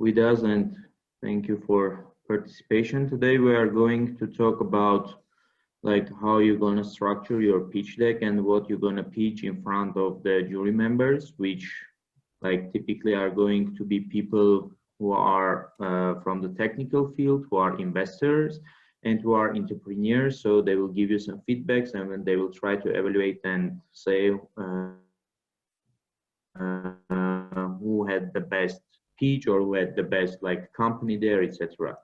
with us, and thank you for participation. Today we are going to talk about like how you're going to structure your pitch deck and what you're going to pitch in front of the jury members, which like typically are going to be people who are from the technical field, who are investors, and who are entrepreneurs. So they will give you some feedbacks, and then they will try to evaluate and say who had the best pitch or who had the best like company there, etc.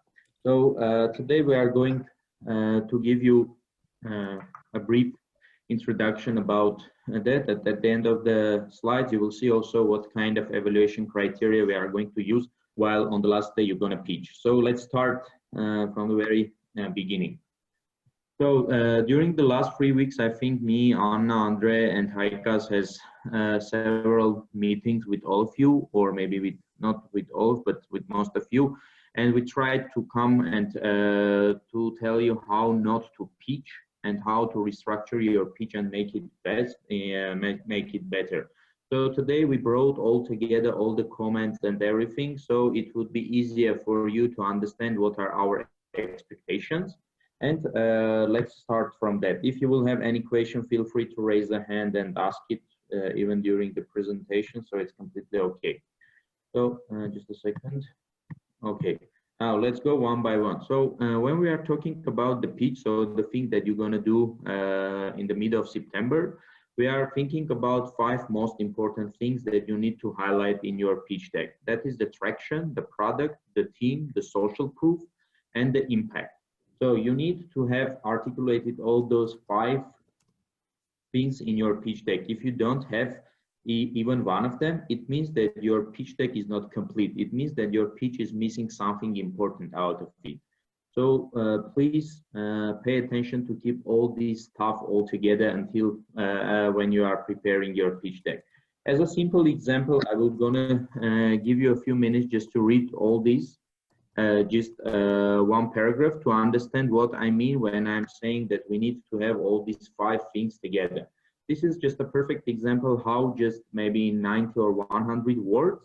So today we are going to give you a brief introduction about that. At the end of the slides, you will see also what kind of evaluation criteria we are going to use while on the last day you're going to pitch. So let's start from the very beginning. So during the last 3 weeks, I think me, Anna, Andre, and Haikas has several meetings with all of you, or maybe with not with all, but with most of you. And we tried to come and to tell you how not to pitch and how to restructure your pitch and make it best, make it better. So today we brought all together all the comments and everything, so it would be easier for you to understand what are our expectations. And let's start from that. If you will have any question, feel free to raise the hand and ask it even during the presentation, so it's completely okay. So just a second. Okay, now let's go one by one. So when we are talking about the pitch, so the thing that you're going to do in the middle of September, we are thinking about 5 most important things that you need to highlight in your pitch deck. That is the traction, the product, the team, the social proof, and the impact. So you need to have articulated all those 5 things in your pitch deck. If you don't have even one of them, it means that your pitch deck is not complete. It means that your pitch is missing something important out of it. So please pay attention to keep all this stuff all together until when you are preparing your pitch deck. As a simple example, I will gonna give you a few minutes just to read all these. Just one paragraph to understand what I mean when I'm saying that we need to have all these 5 things together. This is just a perfect example how just maybe in 90 or 100 words,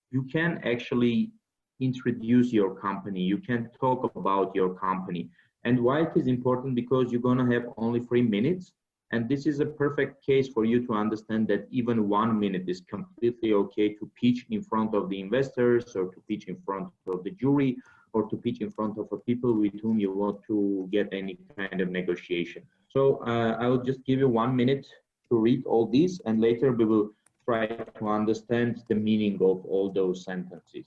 you can actually introduce your company. You can talk about your company. And why it is important? Because you're gonna have only 3 minutes. And this is a perfect case for you to understand that even 1 minute is completely okay to pitch in front of the investors, or to pitch in front of the jury, or to pitch in front of people with whom you want to get any kind of negotiation. So I will just give you 1 minute to read all these, and later we will try to understand the meaning of all those sentences.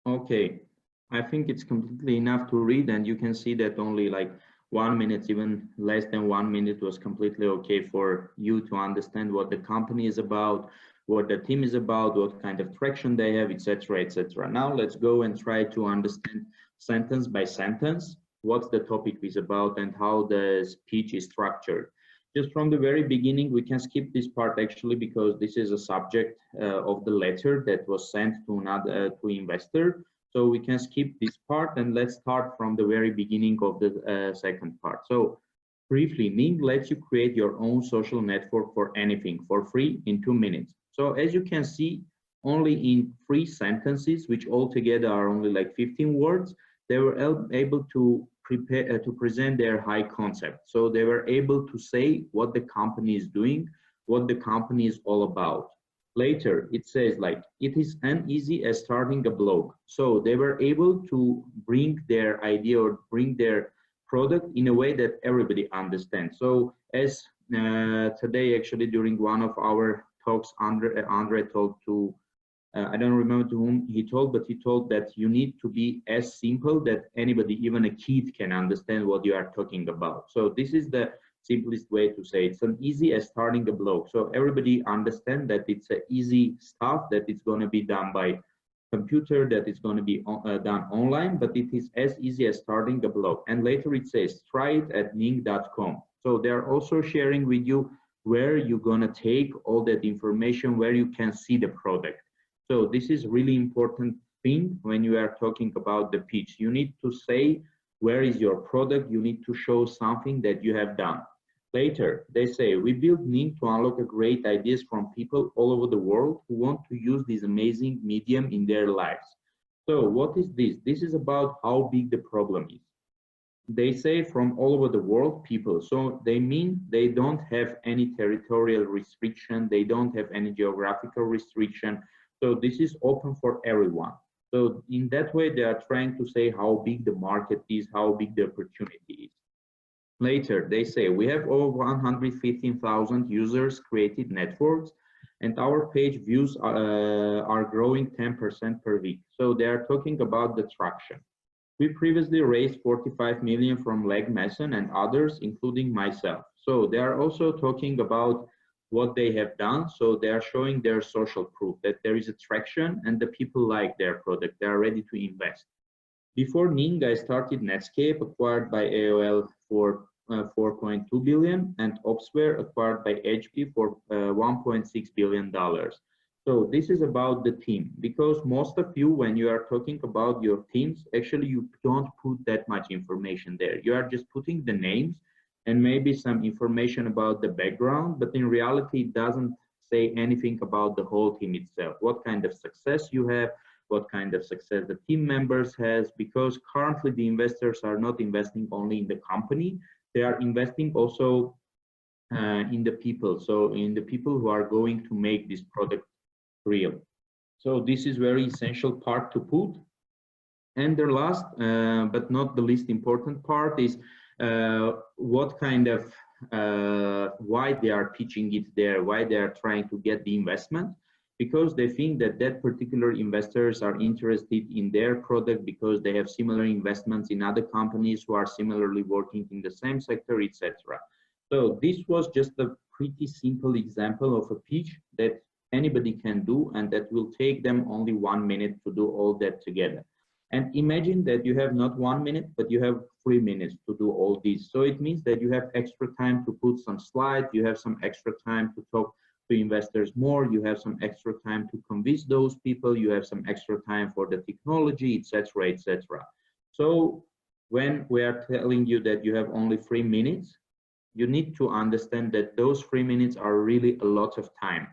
Okay, I think it's completely enough to read, and you can see that only like 1 minute, even less than 1 minute, was completely okay for you to understand what the company is about, what the team is about, what kind of traction they have, etc., etc. Now let's go and try to understand sentence by sentence what the topic is about and how the speech is structured. Just from the very beginning, we can skip this part actually, because this is a subject of the letter that was sent to another to investor. So we can skip this part, and let's start from the very beginning of the second part. So briefly, Ning lets you create your own social network for anything for free in 2 minutes. So as you can see, only in 3 sentences, which altogether are only like 15 words, they were able to prepare to present their high concept. So they were able to say what the company is doing, what the company is all about. Later, it says like, it is uneasy as starting a blog. So they were able to bring their idea or bring their product in a way that everybody understands. So as today, actually, during one of our talks, Andre talked to, I don't remember to whom he told, but he told that you need to be as simple that anybody, even a kid, can understand what you are talking about. So this is the simplest way to say it's an easy as starting a blog. So everybody understand that it's a easy stuff that it's going to be done by computer that is going to be done online, but it is as easy as starting a blog. And later it says, try it at ning.com. So they're also sharing with you where you're going to take all that information, where you can see the product. So this is really important thing when you are talking about the pitch. You need to say, where is your product? You need to show something that you have done. Later, they say, we built Ning to unlock great ideas from people all over the world who want to use this amazing medium in their lives. So what is this? This is about how big the problem is. They say from all over the world people. So they mean they don't have any territorial restriction. They don't have any geographical restriction. So this is open for everyone. So in that way, they are trying to say how big the market is, how big the opportunity is. Later, they say we have over 115,000 users created networks, and our page views are growing 10% per week. So they are talking about the traction. We previously raised 45 million from Leg Mason and others, including myself. So they are also talking about what they have done. So they are showing their social proof that there is a traction and the people like their product. They are ready to invest. Before Ning, I started Netscape, acquired by AOL for 4.2 billion, and Opsware, acquired by HP for $1.6 billion. So this is about the team, because most of you, when you are talking about your teams, actually you don't put that much information there. You are just putting the names and maybe some information about the background, but in reality, it doesn't say anything about the whole team itself, what kind of success you have, what kind of success the team members has, because currently the investors are not investing only in the company, they are investing also in the people. So in the people who are going to make this product real. So this is very essential part to put. And the last, but not the least important part is what kind of, why they are pitching it there, why they are trying to get the investment, because they think that that particular investors are interested in their product because they have similar investments in other companies who are similarly working in the same sector, etc. So this was just a pretty simple example of a pitch that anybody can do, and that will take them only 1 minute to do all that together. And imagine that you have not 1 minute, but you have 3 minutes to do all this. So it means that you have extra time to put some slides, you have some extra time to talk to investors more, you have some extra time to convince those people, you have some extra time for the technology, etc., etc. So when we are telling you that you have only 3 minutes, you need to understand that those 3 minutes are really a lot of time.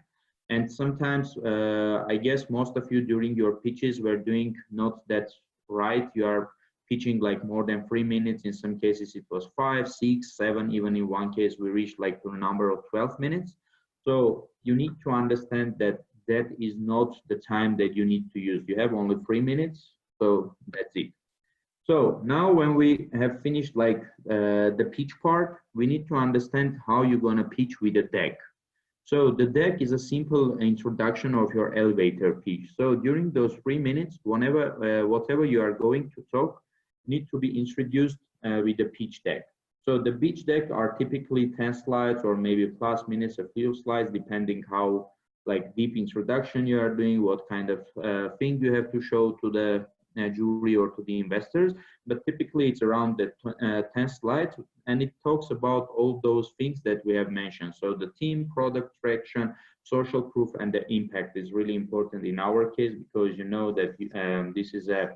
And sometimes, I guess most of you during your pitches were doing not that right. You are pitching like more than 3 minutes. In some cases, it was 5, 6, 7. Even in one case, we reached like to a number of 12 minutes. So you need to understand that that is not the time that you need to use. You have only 3 minutes, so that's it. So now when we have finished like the pitch part, we need to understand how you're going to pitch with a deck. So the deck is a simple introduction of your elevator pitch. So during those 3 minutes, whatever you are going to talk, need to be introduced with the pitch deck. So the pitch deck are typically 10 slides or maybe plus minutes, a few slides, depending how like deep introduction you are doing, what kind of thing you have to show to the jury or to the investors. But typically it's around the 10 slides, and it talks about all those things that we have mentioned. So the team, product, traction, social proof, and the impact is really important in our case, because you know that this is a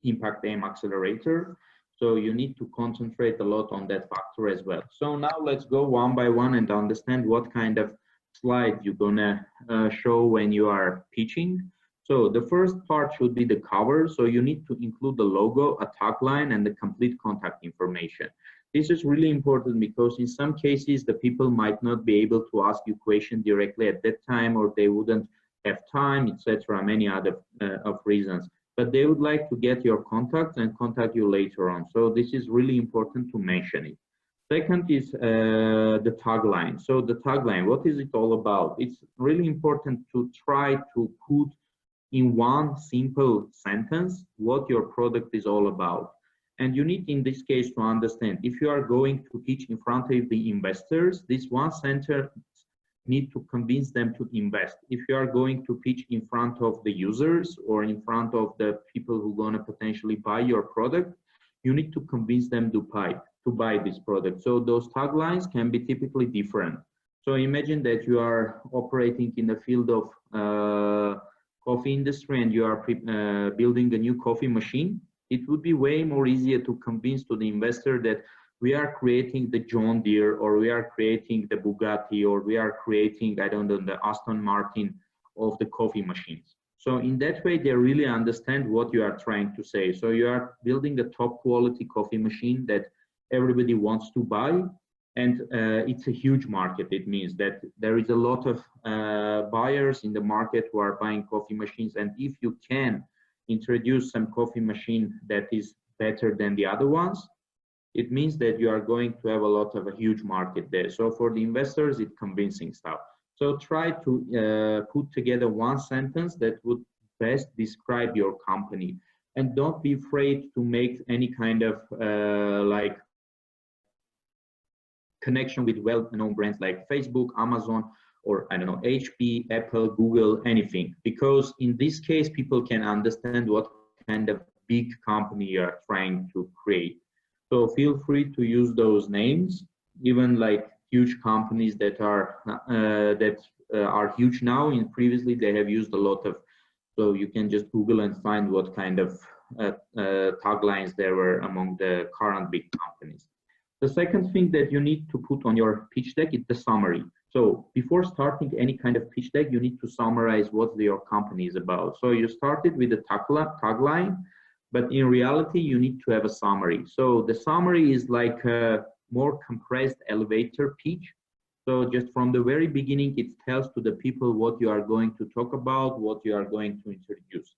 impact aim accelerator. So you need to concentrate a lot on that factor as well. So now let's go one by one and understand what kind of slide you're gonna show when you are pitching. So the first part should be the cover. So you need to include the logo, a tagline, and the complete contact information. This is really important because in some cases, the people might not be able to ask you questions directly at that time, or they wouldn't have time, etc., many other of reasons. But they would like to get your contact and contact you later on. So this is really important to mention it. Second is the tagline. So the tagline, what is it all about? It's really important to try to put in one simple sentence what your product is all about. And you need in this case to understand, if you are going to pitch in front of the investors, this one sentence need to convince them to invest. If you are going to pitch in front of the users or in front of the people who are going to potentially buy your product, you need to convince them to buy this product. So those taglines can be typically different. So imagine that you are operating in the field of coffee industry and you are building a new coffee machine. It would be way more easier to convince to the investor that we are creating the John Deere, or we are creating the Bugatti, or we are creating, I don't know, the Aston Martin of the coffee machines. So in that way, they really understand what you are trying to say. So you are building a top quality coffee machine that everybody wants to buy. And it's a huge market. It means that there is a lot of buyers in the market who are buying coffee machines. And if you can introduce some coffee machine that is better than the other ones, it means that you are going to have a huge market there. So for the investors, it's convincing stuff. So try to put together one sentence that would best describe your company. And don't be afraid to make any kind of like connection with well-known brands like Facebook, Amazon, or I don't know, HP, Apple, Google, anything. Because in this case, people can understand what kind of big company you are trying to create. So feel free to use those names, even like huge companies that are huge now. And previously they have used a lot of. So you can just Google and find what kind of taglines there were among the current big companies. The second thing that you need to put on your pitch deck is the summary. So before starting any kind of pitch deck, you need to summarize what your company is about. So you started with the tagline, but in reality, you need to have a summary. So the summary is like a more compressed elevator pitch. So just from the very beginning, it tells to the people what you are going to talk about, what you are going to introduce.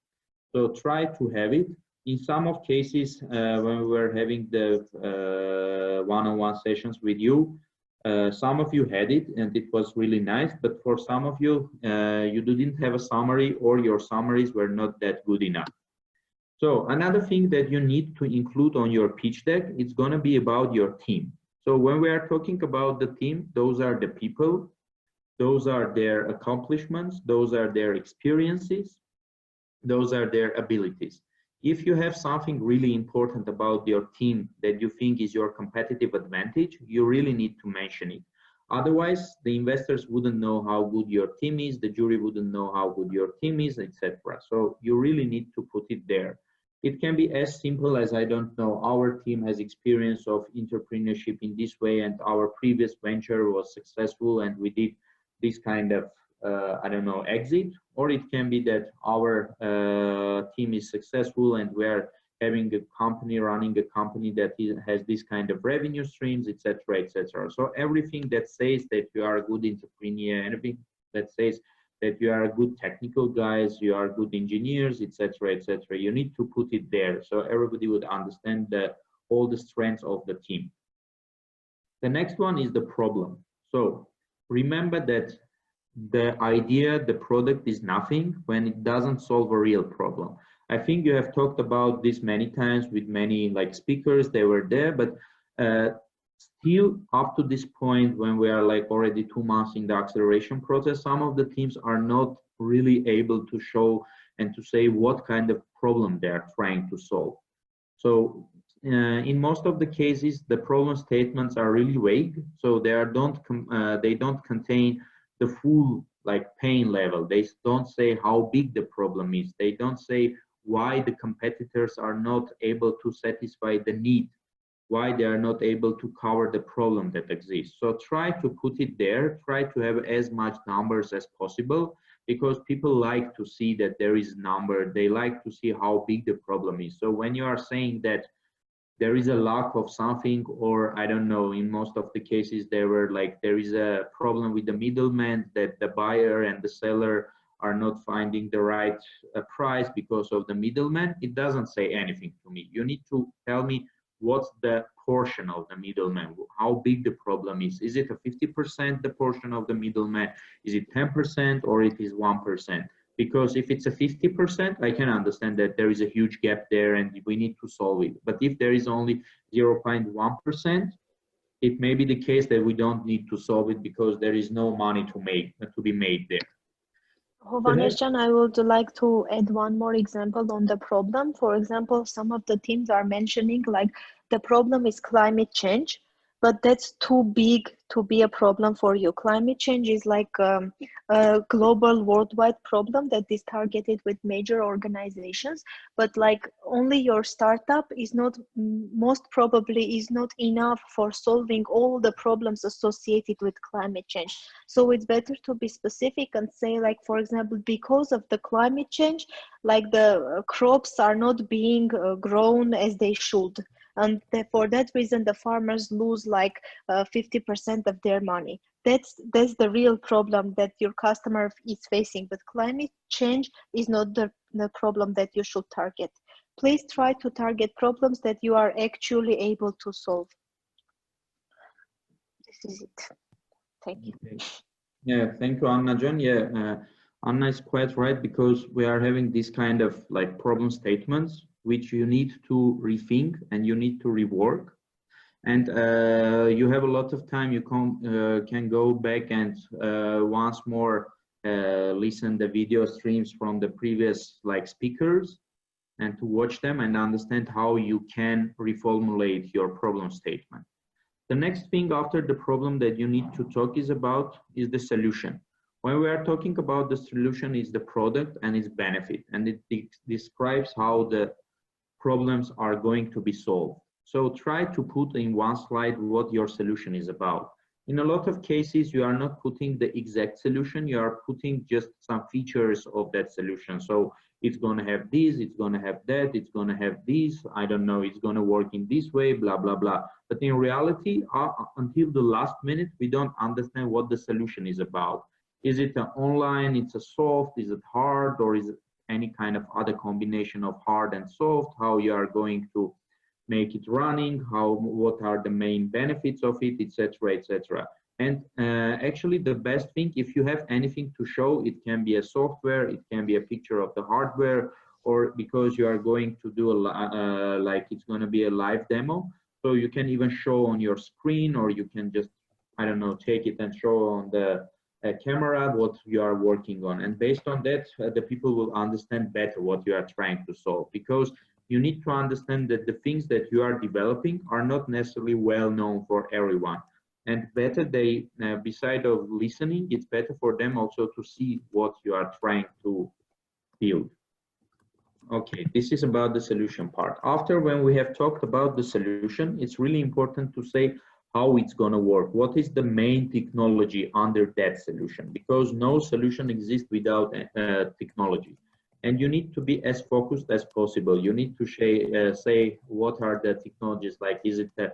So try to have it. In some of cases, when we were having the one-on-one sessions with you, some of you had it and it was really nice, but for some of you, you didn't have a summary, or your summaries were not that good enough. So another thing that you need to include on your pitch deck, it's going to be about your team. So when we are talking about the team, those are the people, those are their accomplishments, those are their experiences, those are their abilities. If you have something really important about your team that you think is your competitive advantage, you really need to mention it. Otherwise, the investors wouldn't know how good your team is, the jury wouldn't know how good your team is, etc. So you really need to put it there. It can be as simple as, I don't know, our team has experience of entrepreneurship in this way, and our previous venture was successful and we did this kind of, I don't know, exit. Or it can be that our team is successful and we're having a company, running a company that has this kind of revenue streams, etc., etc. So everything that says that you are a good entrepreneur, anything that says that you are a good technical guys, you are good engineers, etc., etc. You need to put it there so everybody would understand all the strengths of the team. The next one is the problem. So remember that the idea, the product is nothing when it doesn't solve a real problem. I think you have talked about this many times with many like speakers, they were there, but still up to this point, when we are like already 2 months in the acceleration process, some of the teams are not really able to show and to say what kind of problem they are trying to solve. So in most of the cases, the problem statements are really vague. So they don't contain the full like pain level. They don't say how big the problem is. They don't say why the competitors are not able to satisfy the need, why they are not able to cover the problem that exists. So try to put it there, try to have as much numbers as possible, because people like to see that there is number, they like to see how big the problem is. So when you are saying that there is a lack of something, or I don't know, in most of the cases there is a problem with the middleman, that the buyer and the seller are not finding the right price because of the middleman, it doesn't say anything to me. You need to tell me what's the portion of the middleman, how big the problem is. Is it a 50% the portion of the middleman? Is it 10% or it is 1%? Because if it's a 50%, I can understand that there is a huge gap there and we need to solve it. But if there is only 0.1%, it may be the case that we don't need to solve it because there is no money to be made there. The Hovhannes next, Yeritsyan, I would like to add one more example on the problem. For example, some of the teams are mentioning like the problem is climate change, but that's too big to be a problem for you. Climate change is like a global worldwide problem that is targeted with major organizations, but like only your startup is not, most probably is not enough for solving all the problems associated with climate change. So it's better to be specific and say, like, for example, because of the climate change, like the crops are not being grown as they should. And for that reason, the farmers lose like 50% of their money. That's the real problem that your customer is facing. But climate change is not the problem that you should target. Please try to target problems that you are actually able to solve. This is it. Thank you. okay. Yeah, thank you, Anna John. Yeah, Anna is quite right, because we are having this kind of like problem statements which you need to rethink and you need to rework. And you have a lot of time. You can go back and once more listen the video streams from the previous like speakers, and to watch them and understand how you can reformulate your problem statement. The next thing after the problem that you need to talk is the solution. When we are talking about the solution, is the product and its benefit, and it describes how the problems are going to be solved. So try to put in one slide what your solution is about. In a lot of cases, you are not putting the exact solution, you are putting just some features of that solution. So it's going to have this, it's going to have that, it's going to have this, I don't know, it's going to work in this way, blah, blah, blah. But in reality, until the last minute, we don't understand what the solution is about. Is it an online, it's a soft, is it hard, or is it any kind of other combination of hard and soft? How you are going to make it running, what are the main benefits of it, etc., etc. And actually the best thing, if you have anything to show, it can be a software, it can be a picture of the hardware, or because you are going to do like it's going to be a live demo, so you can even show on your screen, or you can just, I don't know, take it and show on the camera what you are working on. And based on that, the people will understand better what you are trying to solve, because you need to understand that the things that you are developing are not necessarily well known for everyone. And better they, beside of listening, it's better for them also to see what you are trying to build. Okay, this is about the solution part. After, when we have talked about the solution, it's really important to say how it's going to work. What is the main technology under that solution? Because no solution exists without technology. And you need to be as focused as possible. You need to say what are the technologies, like is it the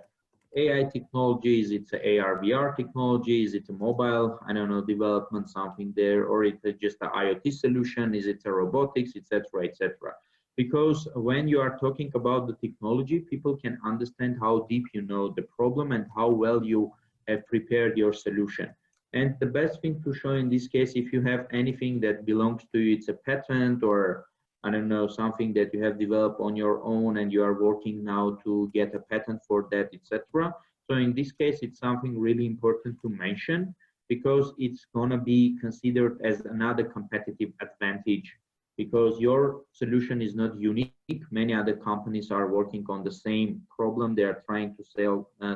AI technology, is it the AR, VR technology, is it a mobile, I don't know, development, something there, or is it just an IoT solution, is it a robotics, etc., etc. Because when you are talking about the technology, people can understand how deep you know the problem and how well you have prepared your solution. And the best thing to show in this case, if you have anything that belongs to you, it's a patent, or I don't know, something that you have developed on your own and you are working now to get a patent for that, etc. So in this case, it's something really important to mention, because it's going to be considered as another competitive advantage, because your solution is not unique. Many other companies are working on the same problem. They are trying to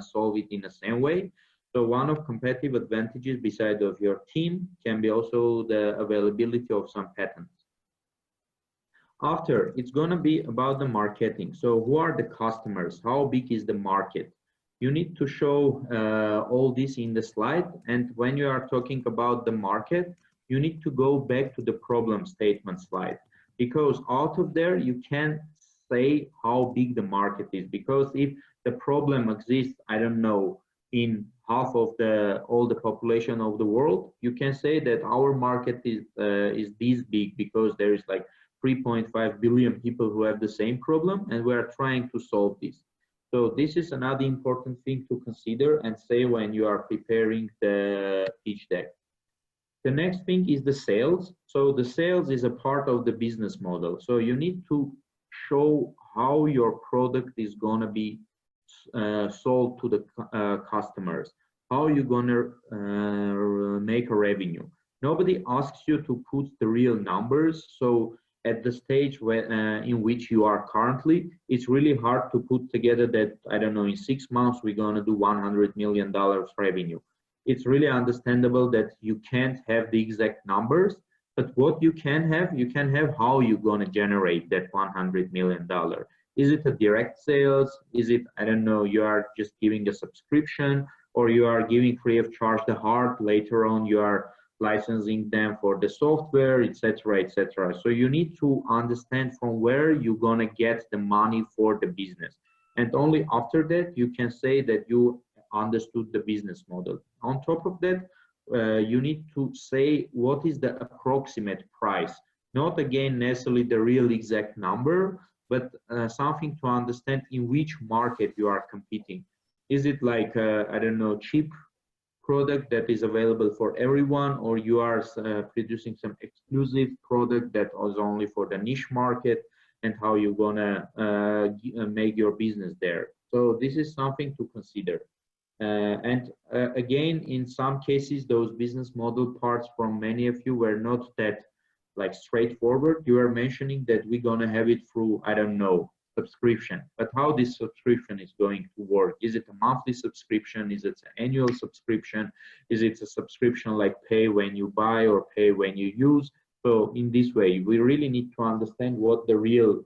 solve it in the same way. So one of competitive advantages beside of your team can be also the availability of some patents. After, it's going to be about the marketing. So who are the customers? How big is the market? You need to show all this in the slide. And when you are talking about the market, you need to go back to the problem statement slide, because out of there you can say how big the market is. Because if the problem exists, I don't know, in half of all the population of the world, you can say that our market is this big, because there is like 3.5 billion people who have the same problem, and we are trying to solve this. So this is another important thing to consider and say when you are preparing the pitch deck. The next thing is the sales. So the sales is a part of the business model. So you need to show how your product is going to be sold to the customers? How are you gonna make a revenue? Nobody asks you to put the real numbers. So at the stage where, in which you are currently, it's really hard to put together that, I don't know, in 6 months we're gonna do $100 million revenue. It's really understandable that you can't have the exact numbers, but what you can have how you're gonna generate that $100 million. Is it a direct sales? Is it, I don't know, you are just giving a subscription, or you are giving free of charge the hard, later on you are licensing them for the software, etc., etc. So you need to understand from where you're gonna get the money for the business. And only after that, you can say that you understood the business model. On top of that, you need to say what is the approximate price. Not again necessarily the real exact number, but something to understand in which market you are competing. Is it like, I don't know, cheap product that is available for everyone, or you are producing some exclusive product that is only for the niche market, and how you're gonna make your business there. So this is something to consider. Again, in some cases, those business model parts from many of you were not that like straightforward. You are mentioning that we're gonna have it through, I don't know, subscription, but how this subscription is going to work? Is it a monthly subscription? Is it an annual subscription? Is it a subscription like pay when you buy or pay when you use? So in this way, we really need to understand what the real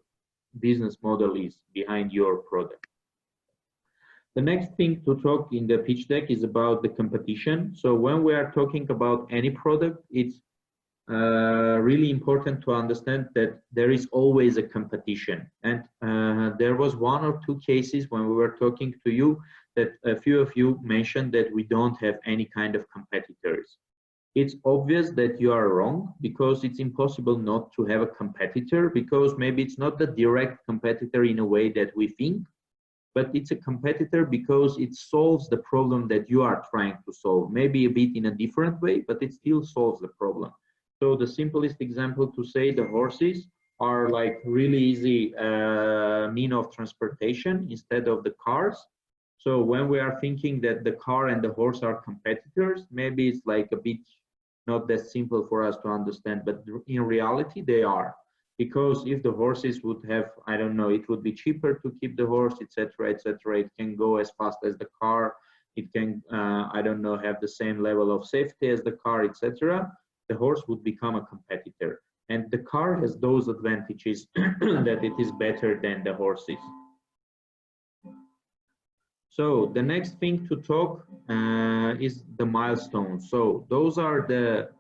business model is behind your product. The next thing to talk in the pitch deck is about the competition. So when we are talking about any product, it's really important to understand that there is always a competition. And there was 1 or 2 cases when we were talking to you that a few of you mentioned that we don't have any kind of competitors. It's obvious that you are wrong, because it's impossible not to have a competitor, because maybe it's not the direct competitor in a way that we think, but it's a competitor because it solves the problem that you are trying to solve, maybe a bit in a different way, but it still solves the problem. So the simplest example to say, the horses are like really easy mean of transportation instead of the cars. So when we are thinking that the car and the horse are competitors, maybe it's like a bit not that simple for us to understand, but in reality they are. Because if the horses would have, I don't know, it would be cheaper to keep the horse, etc., etc. It can go as fast as the car. It can, I don't know, have the same level of safety as the car, etc. The horse would become a competitor. And the car has those advantages that it is better than the horses. So the next thing to talk is the milestones. So those are the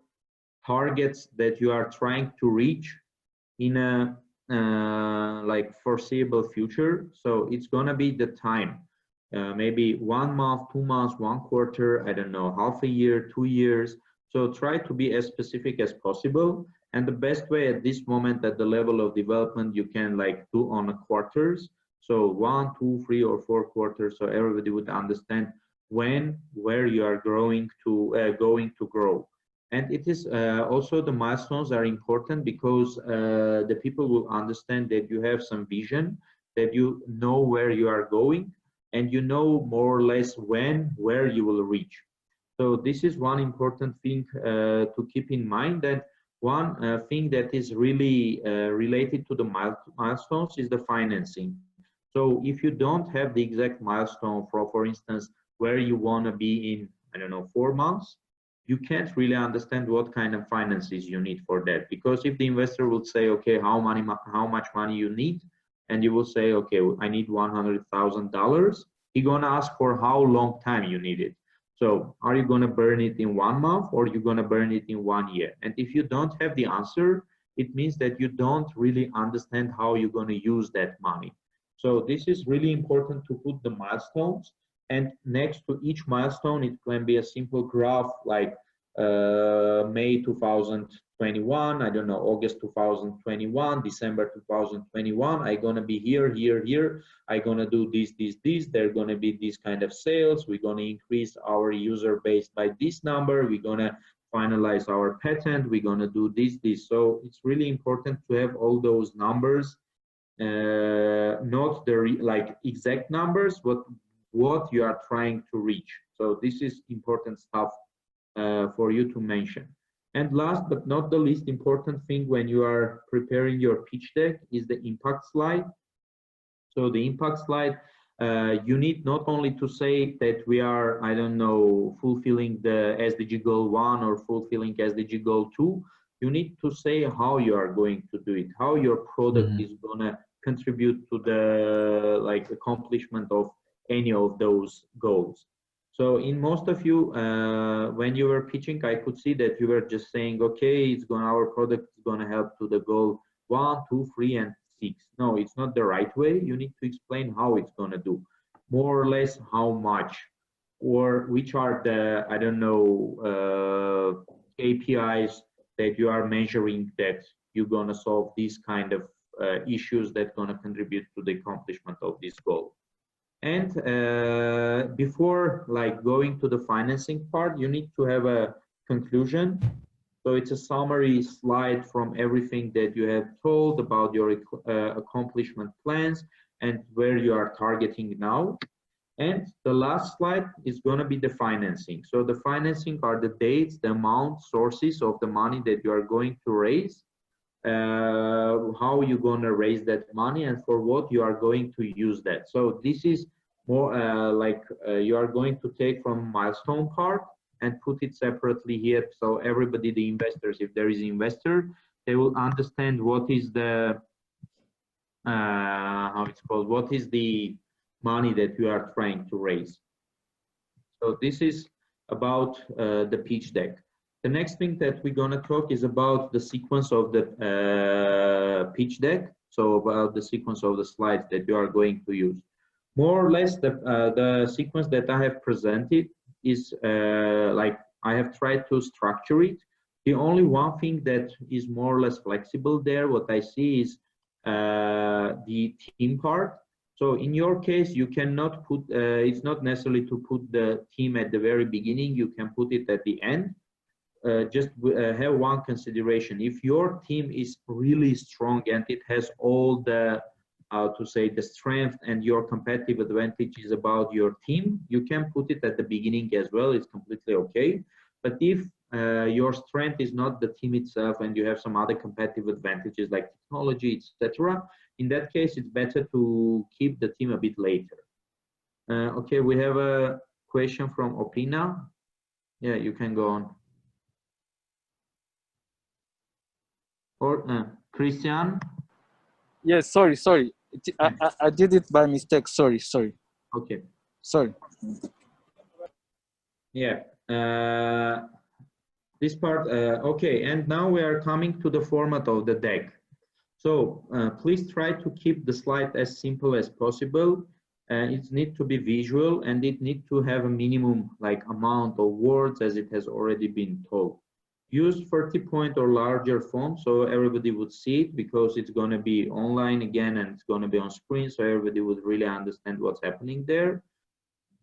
targets that you are trying to reach in a like foreseeable future. So it's gonna be the time, maybe 1 month, 2 months, 1 quarter, I don't know, half a year, 2 years. So try to be as specific as possible. And the best way at this moment at the level of development, you can like do on a quarters. So 1, 2, 3, or 4 quarters, so everybody would understand when, where you are going to grow. And it is also the milestones are important, because the people will understand that you have some vision, that you know where you are going, and you know more or less when, where you will reach. So this is one important thing to keep in mind. That one thing that is really related to the milestones is the financing. So if you don't have the exact milestone for instance, where you want to be in, I don't know, 4 months, you can't really understand what kind of finances you need for that. Because if the investor would say, okay, how much money you need, and you will say, okay, I need $100,000, he's gonna ask for how long time you need it. So are you gonna burn it in 1 month, or you're gonna burn it in 1 year? And if you don't have the answer, it means that you don't really understand how you're gonna use that money. So this is really important to put the milestones. And next to each milestone, it can be a simple graph like May 2021, I don't know, August 2021, December 2021, I'm gonna be here, here, here, I'm gonna do this, this, this, there are gonna be this kind of sales, we're gonna increase our user base by this number, we're gonna finalize our patent, we're gonna do this, this. So it's really important to have all those numbers not the like exact numbers, but what you are trying to reach. So this is important stuff for you to mention. And last but not the least important thing when you are preparing your pitch deck is the impact slide. So the impact slide, you need not only to say that we are, I don't know, fulfilling the SDG goal 1 or fulfilling SDG goal 2. You need to say how you are going to do it, how your product is gonna contribute to the like accomplishment of any of those goals. So in most of you, when you were pitching, I could see that you were just saying, okay, our product is gonna help to the goal 1, 2, 3, and 6. No, it's not the right way. You need to explain how it's gonna do, more or less how much, or which are the, I don't know, KPIs that you are measuring that you're gonna solve these kind of issues that gonna contribute to the accomplishment of this goal. And before like going to the financing part, you need to have a conclusion. So it's a summary slide from everything that you have told about your accomplishment plans and where you are targeting now. And the last slide is going to be the financing. So the financing are the dates, the amount, sources of the money that you are going to raise, how you're going to raise that money, and for what you are going to use that. So this is more you are going to take from milestone part and put it separately here. So everybody, the investors, if there is investor, they will understand what is the, how it's called, what is the money that you are trying to raise. So this is about the pitch deck. The next thing that we're going to talk is about the sequence of the pitch deck. So about the sequence of the slides that you are going to use. More or less the sequence that I have presented is like I have tried to structure it. The only one thing that is more or less flexible there, what I see is the team part. So in your case, you cannot put, it's not necessary to put the team at the very beginning, you can put it at the end. Just have one consideration. If your team is really strong and it has all the, to say, the strength and your competitive advantage is about your team, you can put it at the beginning as well, it's completely okay. But if your strength is not the team itself and you have some other competitive advantages like technology, etc., in that case, it's better to keep the team a bit later. Okay, we have a question from Opina. Yeah, you can go on. Or Christian? Yes, sorry. I did it by mistake. Sorry. Okay. Sorry. Yeah. This part, okay. And now we are coming to the format of the deck. So please try to keep the slide as simple as possible. It needs to be visual and it needs to have a minimum like amount of words as it has already been told. Use 30-point or larger font so everybody would see it, because it's going to be online again and it's going to be on screen, so everybody would really understand what's happening there.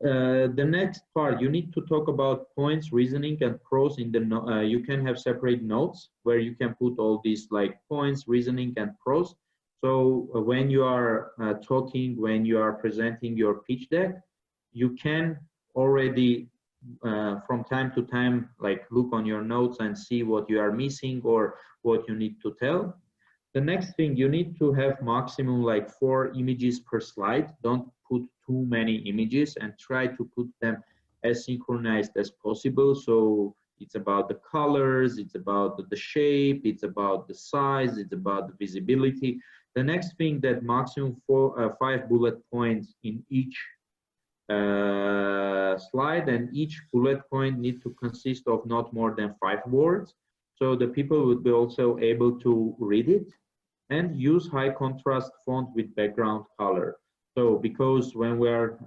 The next part, you need to talk about points, reasoning, and pros in the, you can have separate notes where you can put all these like points, reasoning, and pros. So when you are talking, when you are presenting your pitch deck, you can already from time to time like look on your notes and see what you are missing or what you need to tell. The next thing, you need to have maximum like 4 images per slide. Don't put too many images and try to put them as synchronized as possible. So it's about the colors, it's about the shape, it's about the size, it's about the visibility. The next thing, that maximum 5 bullet points in each slide, and each bullet point need to consist of not more than 5 words. So the people would be also able to read it. And use high contrast font with background color. So because when we're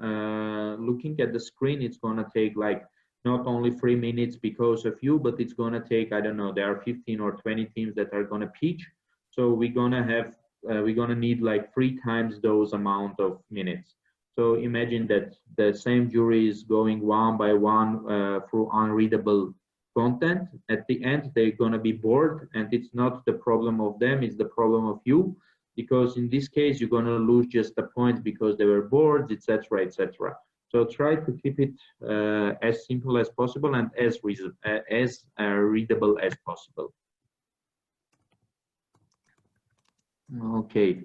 looking at the screen, it's going to take like not only 3 minutes because of you, but it's going to take, I don't know, there are 15 or 20 teams that are going to pitch. So we're going to have, we're going to need like 3 times those amount of minutes. So imagine that the same jury is going one by one through unreadable content. At the end, they're going to be bored, and it's not the problem of them, it's the problem of you. because in this case you're gonna lose just the points because they were boards, etc., etc. So try to keep it as simple as possible and as readable as possible. Okay,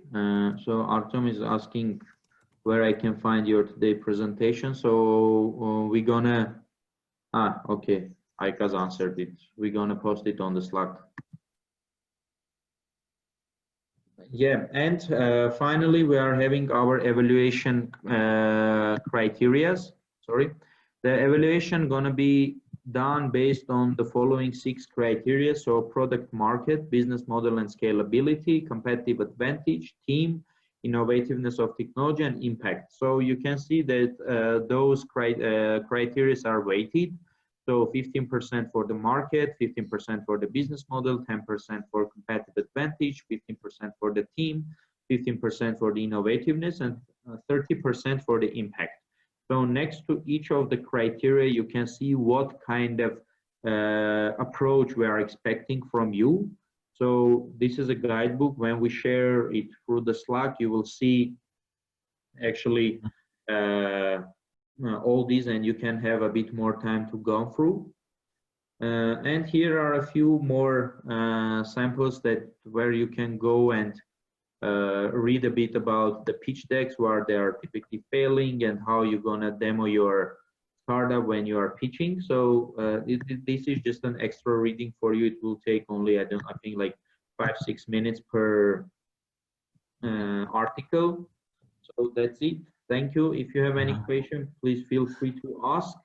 so Artem is asking where I can find your today presentation. So we're gonna, okay, Aykas answered it. We're gonna post it on the Slack. Yeah, and finally, we are having our evaluation criteria. Sorry, the evaluation gonna be done based on the following 6 criteria. So product market, business model and scalability, competitive advantage, team, innovativeness of technology, and impact. So you can see that those criteria are weighted. So 15% for the market, 15% for the business model, 10% for competitive advantage, 15% for the team, 15% for the innovativeness, and 30% for the impact. So next to each of the criteria, you can see what kind of approach we are expecting from you. So this is a guidebook. When we share it through the Slack, you will see actually all these, and you can have a bit more time to go through. And here are a few more samples where you can go and read a bit about the pitch decks, where they are typically failing, and how you're gonna demo your startup when you are pitching. So this is just an extra reading for you. It will take only, I think like 5-6 minutes per article. So that's it. Thank you. If you have any question, please feel free to ask.